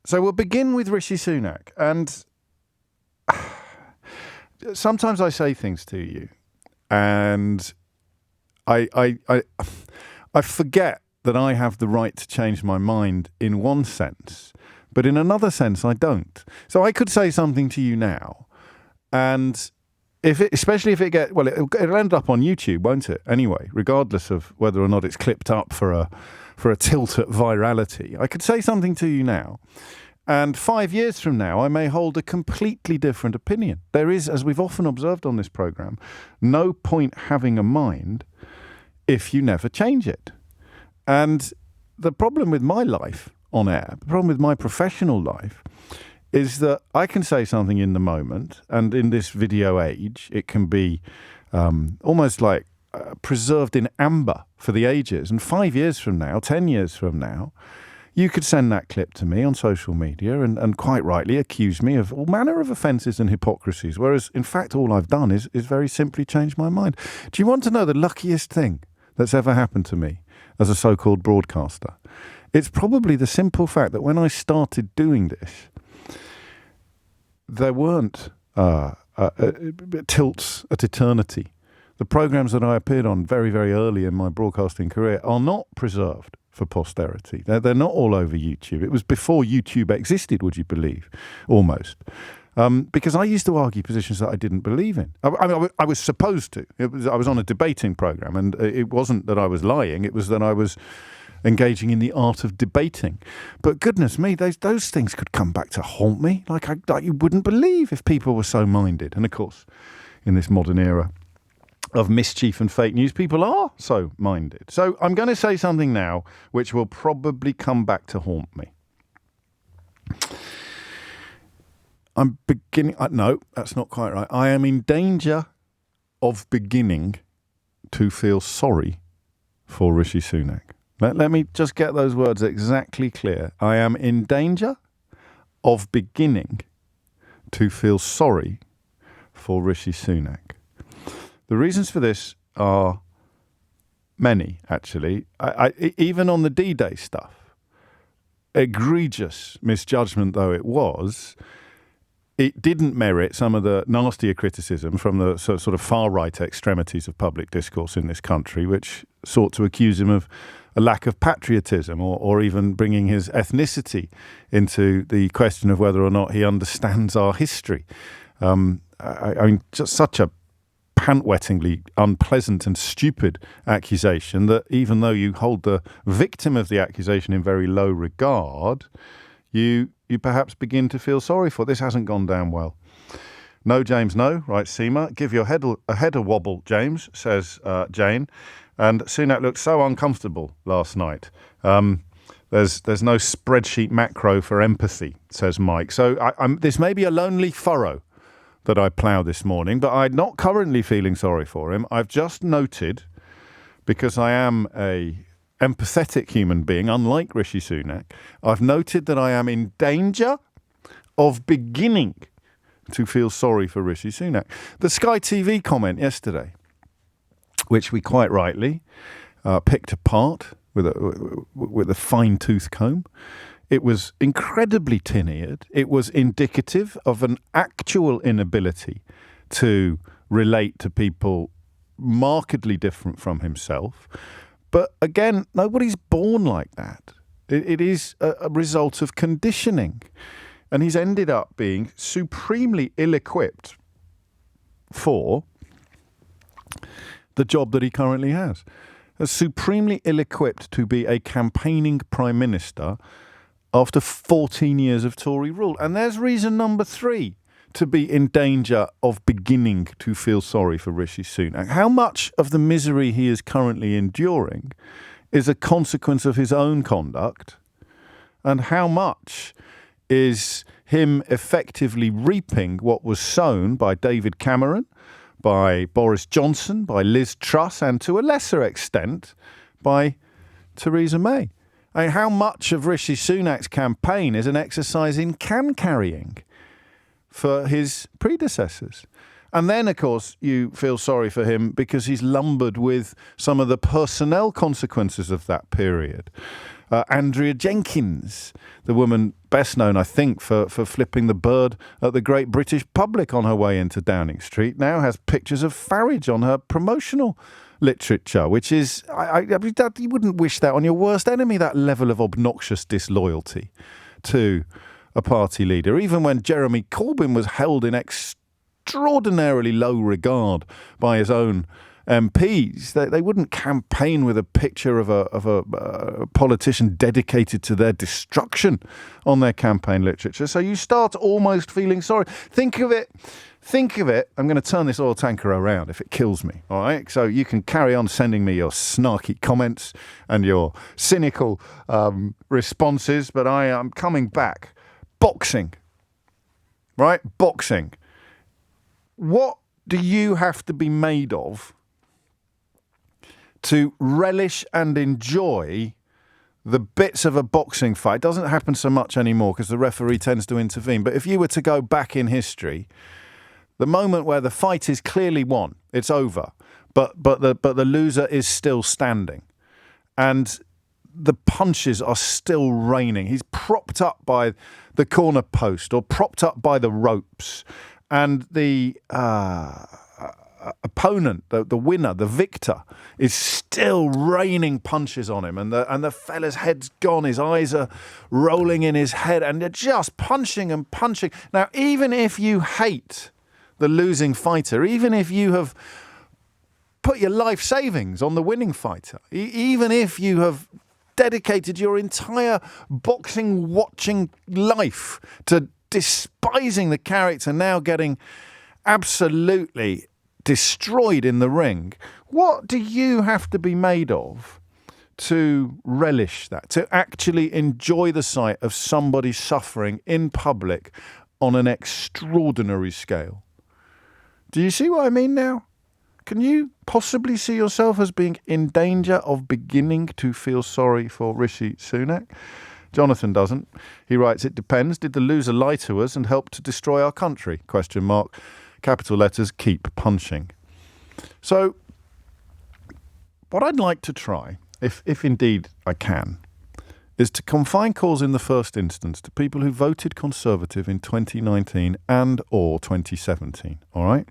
So we'll begin with Rishi Sunak. And sometimes I say things to you and I forget that I have the right to change my mind in one sense, but in another sense I don't. So I could say something to you now, and especially if it'll end up on YouTube, won't it? Anyway, regardless of whether or not it's clipped up for a tilt at virality, I could say something to you now, and 5 years from now I may hold a completely different opinion. There is, as we've often observed on this programme, no point having a mind if you never change it. And the problem with my life on air, the problem with my professional life, is that I can say something in the moment, and in this video age, it can be almost like preserved in amber for the ages. And 5 years from now, 10 years from now, you could send that clip to me on social media and quite rightly accuse me of all manner of offences and hypocrisies, whereas, in fact, all I've done is very simply change my mind. Do you want to know the luckiest thing that's ever happened to me as a so-called broadcaster? It's probably the simple fact that when I started doing this, there weren't tilts at eternity. The programmes that I appeared on very, very early in my broadcasting career are not preserved for posterity. They're not all over YouTube. It was before YouTube existed, would you believe, almost. Because I used to argue positions that I didn't believe in. I was supposed to. I was on a debating programme, and it wasn't that I was lying, it was that I was engaging in the art of debating. But goodness me, those things could come back to haunt me like you wouldn't believe if people were so minded. And of course, in this modern era of mischief and fake news, people are so minded. So I'm going to say something now which will probably come back to haunt me. I'm beginning... no, that's not quite right. I am in danger of beginning to feel sorry for Rishi Sunak. Let me just get those words exactly clear. I am in danger of beginning to feel sorry for Rishi Sunak. The reasons for this are many, actually. Even on the D-Day stuff, egregious misjudgment though it was, it didn't merit some of the nastier criticism from the sort of far-right extremities of public discourse in this country, which sought to accuse him of a lack of patriotism or even bringing his ethnicity into the question of whether or not he understands our history. I mean, just such a pant-wettingly unpleasant and stupid accusation that even though you hold the victim of the accusation in very low regard, you perhaps begin to feel sorry for. This hasn't gone down well. No, James, no, writes Seema. Give your head a wobble, James, says Jane. And Sunak looked so uncomfortable last night. There's no spreadsheet macro for empathy, says Mike. So this may be a lonely furrow that I plough this morning, but I'm not currently feeling sorry for him. I've just noted, because I am a empathetic human being, unlike Rishi Sunak, I've noted that I am in danger of beginning to feel sorry for Rishi Sunak. The Sky TV comment yesterday, which we quite rightly picked apart with a fine-tooth comb, it was incredibly tin-eared. It was indicative of an actual inability to relate to people markedly different from himself. But again, nobody's born like that. It is a result of conditioning. And he's ended up being supremely ill-equipped for the job that he currently has. Supremely ill-equipped to be a campaigning Prime Minister after 14 years of Tory rule. And there's reason number 3 to be in danger of beginning to feel sorry for Rishi Sunak. How much of the misery he is currently enduring is a consequence of his own conduct, and how much is him effectively reaping what was sown by David Cameron, by Boris Johnson, by Liz Truss, and to a lesser extent by Theresa May. I mean, how much of Rishi Sunak's campaign is an exercise in can-carrying for his predecessors? And then, of course, you feel sorry for him because he's lumbered with some of the personnel consequences of that period. Andrea Jenkins, the woman best known, I think, for flipping the bird at the great British public on her way into Downing Street, now has pictures of Farage on her promotional literature, which is, you wouldn't wish that on your worst enemy, that level of obnoxious disloyalty to a party leader. Even when Jeremy Corbyn was held in extraordinarily low regard by his own MPs, they wouldn't campaign with a picture of a politician dedicated to their destruction on their campaign literature. So you start almost feeling sorry. Think of it. I'm going to turn this oil tanker around if it kills me. All right. So you can carry on sending me your snarky comments and your cynical responses, but I am coming back. Boxing. Right? Boxing. What do you have to be made of to relish and enjoy the bits of a boxing fight? It doesn't happen so much anymore because the referee tends to intervene. But if you were to go back in history, the moment where the fight is clearly won, it's over, but the loser is still standing, and the punches are still raining. He's propped up by the corner post or propped up by the ropes, and the opponent, the winner, the victor, is still raining punches on him, and the fella's head's gone, his eyes are rolling in his head, and they're just punching and punching. Now, even if you hate the losing fighter, even if you have put your life savings on the winning fighter, even if you have dedicated your entire boxing watching life to despising the character now getting absolutely destroyed in the ring, what do you have to be made of to relish that, to actually enjoy the sight of somebody suffering in public on an extraordinary scale? Do you see what I mean now? Can you possibly see yourself as being in danger of beginning to feel sorry for Rishi Sunak? Jonathan doesn't. He writes, "It depends. Did the loser lie to us and help to destroy our country? ? Capital letters, keep punching." So, what I'd like to try, if indeed I can, is to confine calls in the first instance to people who voted Conservative in 2019 and or 2017, all right?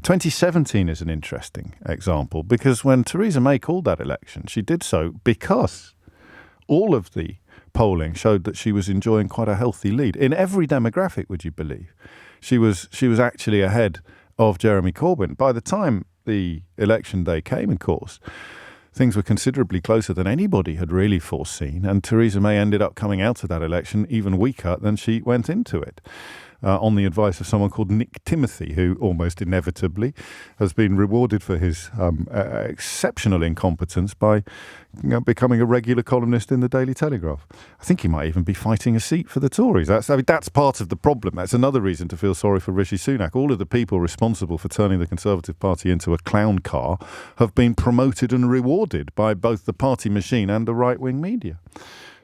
2017 is an interesting example because when Theresa May called that election, she did so because all of the polling showed that she was enjoying quite a healthy lead. In every demographic, would you believe? She was actually ahead of Jeremy Corbyn. By the time the election day came, of course, things were considerably closer than anybody had really foreseen, and Theresa May ended up coming out of that election even weaker than she went into it, on the advice of someone called Nick Timothy, who almost inevitably has been rewarded for his exceptional incompetence by becoming a regular columnist in the Daily Telegraph. I think he might even be fighting a seat for the Tories. That's part of the problem. That's another reason to feel sorry for Rishi Sunak. All of the people responsible for turning the Conservative Party into a clown car have been promoted and rewarded by both the party machine and the right-wing media.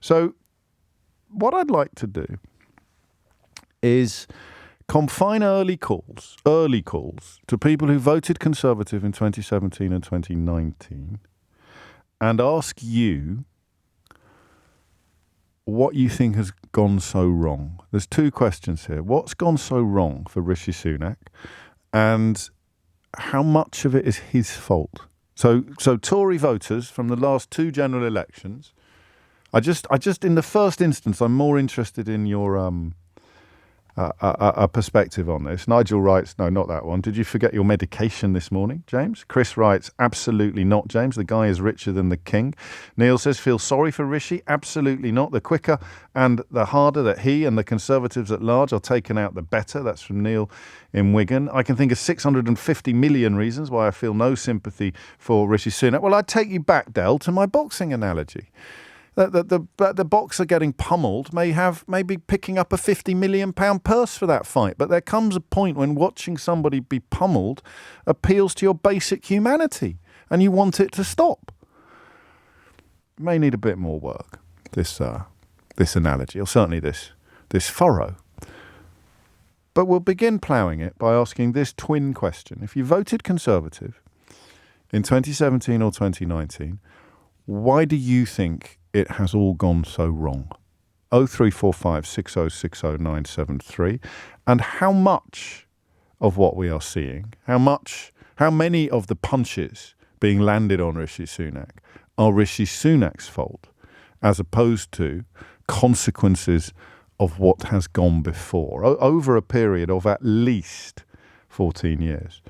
So what I'd like to do is confine early calls to people who voted Conservative in 2017 and 2019 and ask you what you think has gone so wrong. There's two questions here. What's gone so wrong for Rishi Sunak, and how much of it is his fault? So Tory voters from the last two general elections, I just in the first instance, I'm more interested in your a perspective on this. Nigel writes, no, not that one. Did you forget your medication this morning, James? Chris writes, absolutely not, James. The guy is richer than the king. Neil says, feel sorry for Rishi? Absolutely not. The quicker and the harder that he and the Conservatives at large are taken out, the better. That's from Neil in Wigan. I can think of 650 million reasons why I feel no sympathy for Rishi Sunak. Well, I'd take you back, Del, to my boxing analogy. The boxer getting pummeled may be picking up a £50 million purse for that fight, but there comes a point when watching somebody be pummeled appeals to your basic humanity, and you want it to stop. May need a bit more work, this analogy, or certainly this furrow. But we'll begin ploughing it by asking this twin question. If you voted Conservative in 2017 or 2019, why do you think it has all gone so wrong? 0345 6060 973. And how much of what we are seeing, how many of the punches being landed on Rishi Sunak are Rishi Sunak's fault, as opposed to consequences of what has gone before over a period of at least 14 years?